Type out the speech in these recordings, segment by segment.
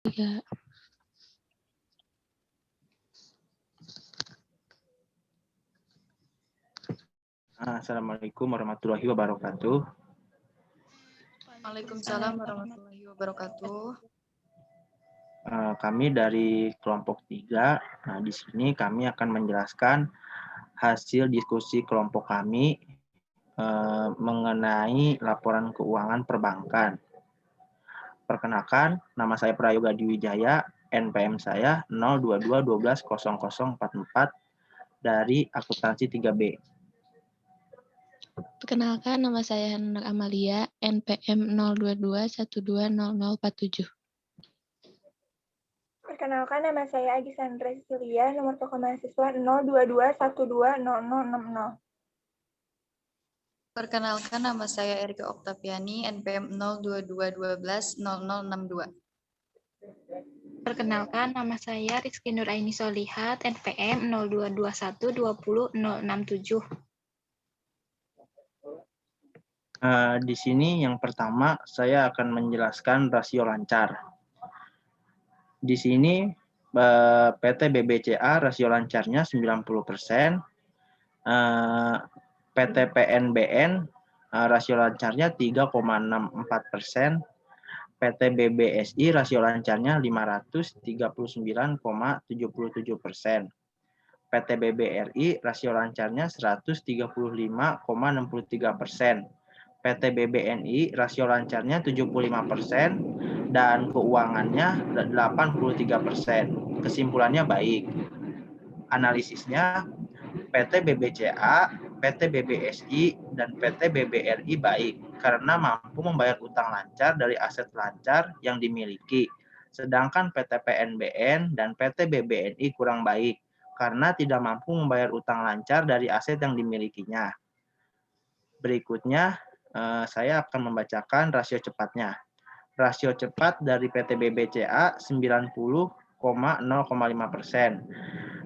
3. Assalamualaikum warahmatullahi wabarakatuh. Waalaikumsalam warahmatullahi wabarakatuh. Kami dari kelompok 3. Nah, di sini kami akan menjelaskan hasil diskusi kelompok kami mengenai laporan keuangan perbankan. Perkenalkan, nama saya Prayoga Diwijaya, NPM saya 022120044 dari akuntansi 3B. Perkenalkan, nama saya Nur Amalia, NPM 022120047. Perkenalkan, nama saya Agisandra Cecilia, nomor pokok mahasiswa 022120060. Perkenalkan, nama saya Erika Oktaviani, NPM 022120062. Perkenalkan, nama saya Rizky Nuraini Solihat, NPM 0221200067. Di sini yang pertama saya akan menjelaskan rasio lancar. Di sini PT BBCA rasio lancarnya 90%, PT PNBN rasio lancarnya 3,64%, PT BBSI rasio lancarnya 539,77%, PT BBRI rasio lancarnya 135,63%, PT BBNI rasio lancarnya 75%, dan keuangannya 83%. Kesimpulannya baik. Analisisnya, PT BBCA, PT BBSI, dan PT BBRI baik karena mampu membayar utang lancar dari aset lancar yang dimiliki. Sedangkan PT PNBN dan PT BBNI kurang baik karena tidak mampu membayar utang lancar dari aset yang dimilikinya. Berikutnya, saya akan membacakan rasio cepatnya. Rasio cepat dari PT BBCA 90,05%.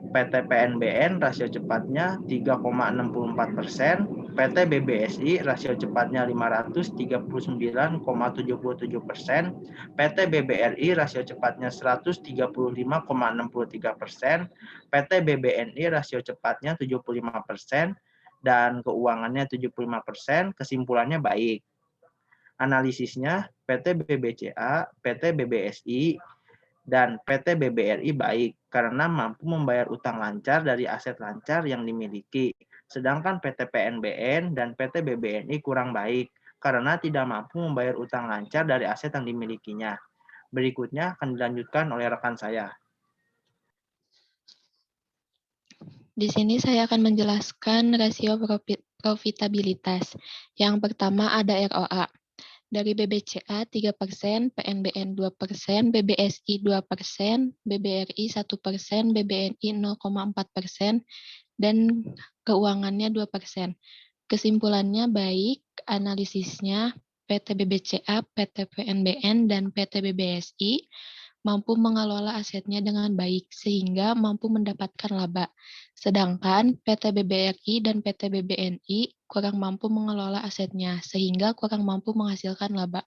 PT PNBN rasio cepatnya 3,64%, PT BBSI rasio cepatnya 539,77%, PT BBRI rasio cepatnya 135,63%, PT BBNI rasio cepatnya 75%, dan keuangannya 75%, kesimpulannya baik. Analisisnya, PT BBCA, PT BBSI, dan PT BBRI baik karena mampu membayar utang lancar dari aset lancar yang dimiliki. Sedangkan PT PNBN dan PT BBNI kurang baik karena tidak mampu membayar utang lancar dari aset yang dimilikinya. Berikutnya akan dilanjutkan oleh rekan saya. Di sini saya akan menjelaskan rasio profitabilitas. Yang pertama ada ROA. Dari BBCA 3%, PNBN 2%, BBSI 2%, BBRI 1%, BBNI 0,4%, dan keuangannya 2%. Kesimpulannya baik, analisisnya PT BBCA, PT PNBN, dan PT BBSI mampu mengelola asetnya dengan baik sehingga mampu mendapatkan laba. Sedangkan PT BBRI dan PT BBNI kurang mampu mengelola asetnya sehingga kurang mampu menghasilkan laba.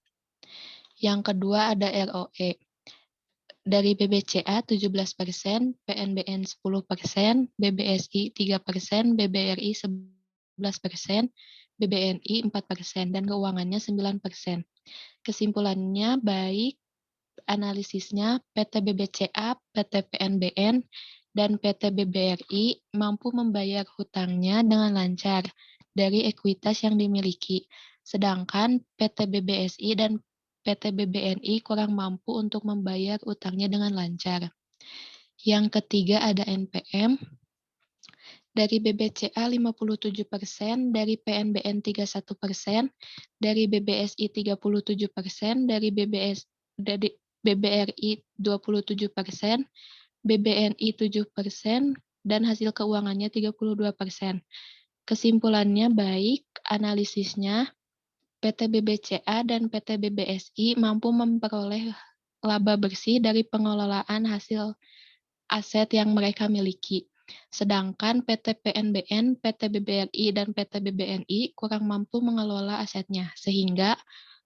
Yang kedua ada ROE. Dari BBCA 17%, PNBN 10%, BBSI 3%, BBRI 11%, BBNI 4%, dan keuangannya 9%. Kesimpulannya baik, analisisnya PT BBCA, PT PNBN, dan PT BBRI mampu membayar hutangnya dengan lancar dari ekuitas yang dimiliki. Sedangkan PT BBSI dan PT BBNI kurang mampu untuk membayar utangnya dengan lancar. Yang ketiga ada NPM. Dari BBCA 57%, dari PNBN 31%, dari BBSI 37%, dari BBRI 27%, BBNI 7%, dan hasil keuangannya 32%. Kesimpulannya baik, analisisnya PT BBCA dan PT BBSI mampu memperoleh laba bersih dari pengelolaan hasil aset yang mereka miliki. Sedangkan PT PNBN, PT BBRI, dan PT BBNI kurang mampu mengelola asetnya, sehingga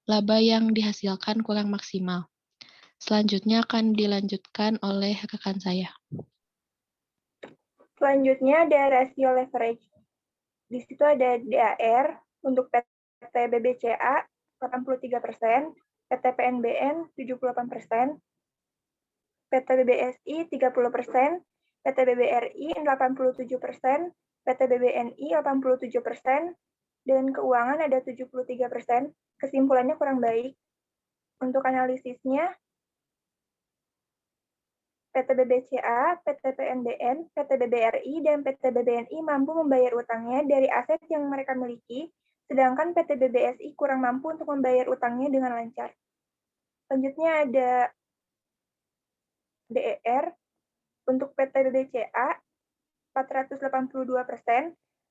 laba yang dihasilkan kurang maksimal. Selanjutnya akan dilanjutkan oleh rekan saya. Selanjutnya ada rasio leverage. Di situ ada DAR untuk PT BBCA 83%, PT PNBN 78%, PT BBSI 30%, PT BBRI 87%, PT BBNI 87%, dan keuangan ada 73%. Kesimpulannya kurang baik. Untuk analisisnya, PT BBCA, PT PNBN, PT BBRI, dan PT BBNI mampu membayar utangnya dari aset yang mereka miliki, sedangkan PT BBSI kurang mampu untuk membayar utangnya dengan lancar. Selanjutnya ada DER untuk PT BBCA 482%,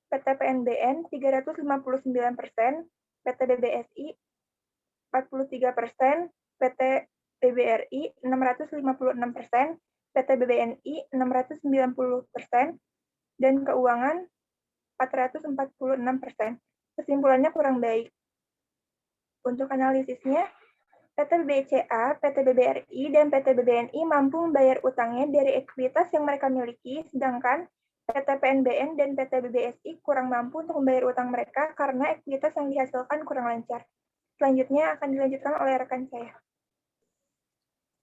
PT PNBN 359%, PT BBSI 43%, PT BBRI 656%, PT BBNI 690%, dan keuangan 446%. Kesimpulannya kurang baik. Untuk analisisnya, PT BBCA, PT BBRI, dan PT BBNI mampu membayar utangnya dari ekuitas yang mereka miliki, sedangkan PT PNBN dan PT BBSI kurang mampu untuk membayar utang mereka karena ekuitas yang dihasilkan kurang lancar. Selanjutnya akan dilanjutkan oleh rekan saya.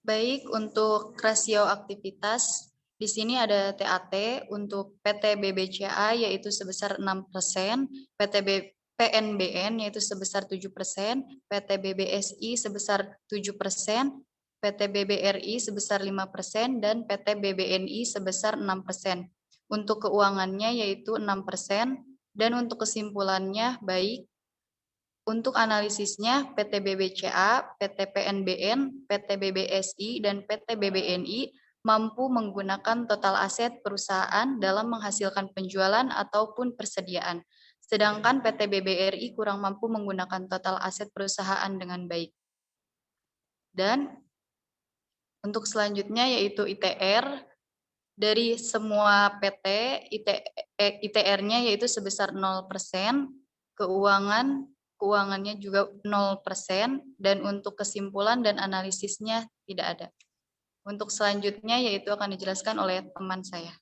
Baik, untuk rasio aktivitas, di sini ada TAT untuk PT BBCA yaitu sebesar 6%, PT PNBN yaitu sebesar 7%, PT BBSI sebesar 7%, PT BBRI sebesar 5%, dan PT BBNI sebesar 6%. Untuk keuangannya yaitu 6%, dan untuk kesimpulannya baik. Untuk analisisnya, PT BBCA, PT PNBN, PT BBSI, dan PT BBNI mampu menggunakan total aset perusahaan dalam menghasilkan penjualan ataupun persediaan. Sedangkan PT BBRI kurang mampu menggunakan total aset perusahaan dengan baik. Dan untuk selanjutnya yaitu ITR, dari semua PT, ITR-nya yaitu sebesar 0%, keuangannya juga 0%, dan untuk kesimpulan dan analisisnya tidak ada. Untuk selanjutnya yaitu akan dijelaskan oleh teman saya.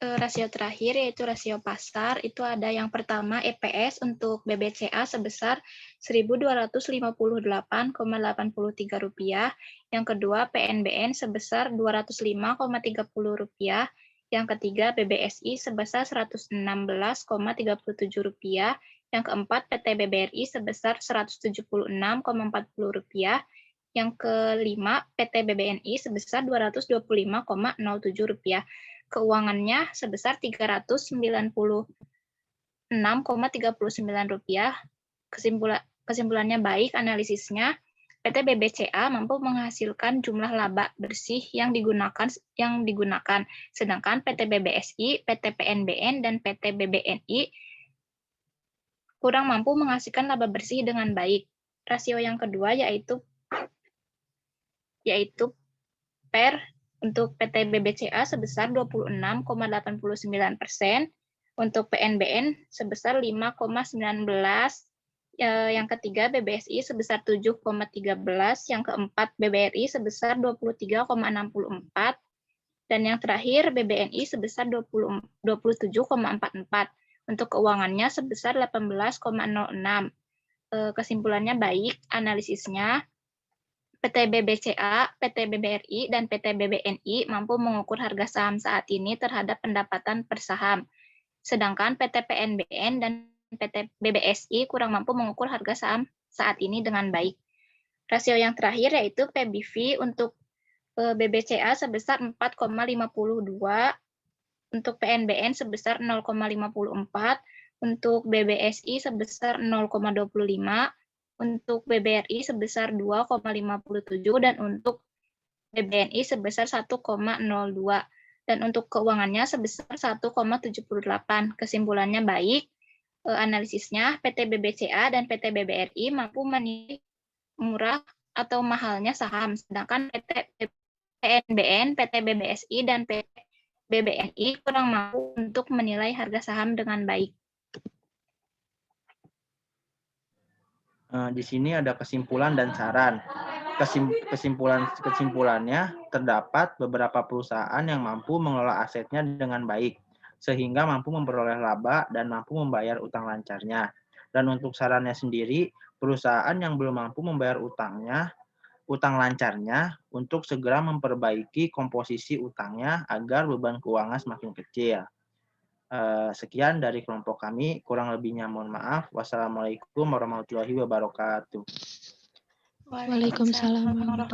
Rasio terakhir yaitu rasio pasar, itu ada yang pertama EPS untuk BBCA sebesar Rp1.258,83, yang kedua PNBN sebesar Rp205,30, yang ketiga BBSI sebesar Rp116,37, yang keempat PT BBRI sebesar Rp176,40, yang kelima PT BBNI sebesar Rp225,07. Keuangannya sebesar Rp396,39. Kesimpulannya baik, analisisnya PT BBCA mampu menghasilkan jumlah laba bersih yang digunakan, sedangkan PT BBSI, PT PNBN, dan PT BBNI kurang mampu menghasilkan laba bersih dengan baik. Rasio yang kedua yaitu PER untuk PT BBCA sebesar 26,89%, untuk PNBN sebesar 5,19%, yang ketiga BBSI sebesar 7,13%, yang keempat BBRI sebesar 23,64%, dan yang terakhir BBNI sebesar 27,44%. Untuk keuangannya sebesar 18,06%. Kesimpulannya baik, analisisnya PT BBCA, PT BBRI, dan PT BBNI mampu mengukur harga saham saat ini terhadap pendapatan per saham. Sedangkan PT PNBN dan PT BBSI kurang mampu mengukur harga saham saat ini dengan baik. Rasio yang terakhir yaitu PBV untuk BBCA sebesar 4,52, untuk PNBN sebesar 0,54, untuk BBSI sebesar 0,25, untuk BBRI sebesar 2,57, dan untuk BBNI sebesar 1,02, dan untuk keuangannya sebesar 1,78. Kesimpulannya baik, analisisnya PT BBCA dan PT BBRI mampu menilai murah atau mahalnya saham, sedangkan PT PNBN, PT BBSI, dan PT BBNI kurang mampu untuk menilai harga saham dengan baik. Di sini ada kesimpulan dan saran. kesimpulannya terdapat beberapa perusahaan yang mampu mengelola asetnya dengan baik, sehingga mampu memperoleh laba dan mampu membayar utang lancarnya. Dan untuk sarannya sendiri, perusahaan yang belum mampu membayar utang lancarnya untuk segera memperbaiki komposisi utangnya agar beban keuangan semakin kecil. Sekian dari kelompok kami, kurang lebihnya mohon maaf. Wassalamualaikum warahmatullahi wabarakatuh. Waalaikumsalam warahmatullahi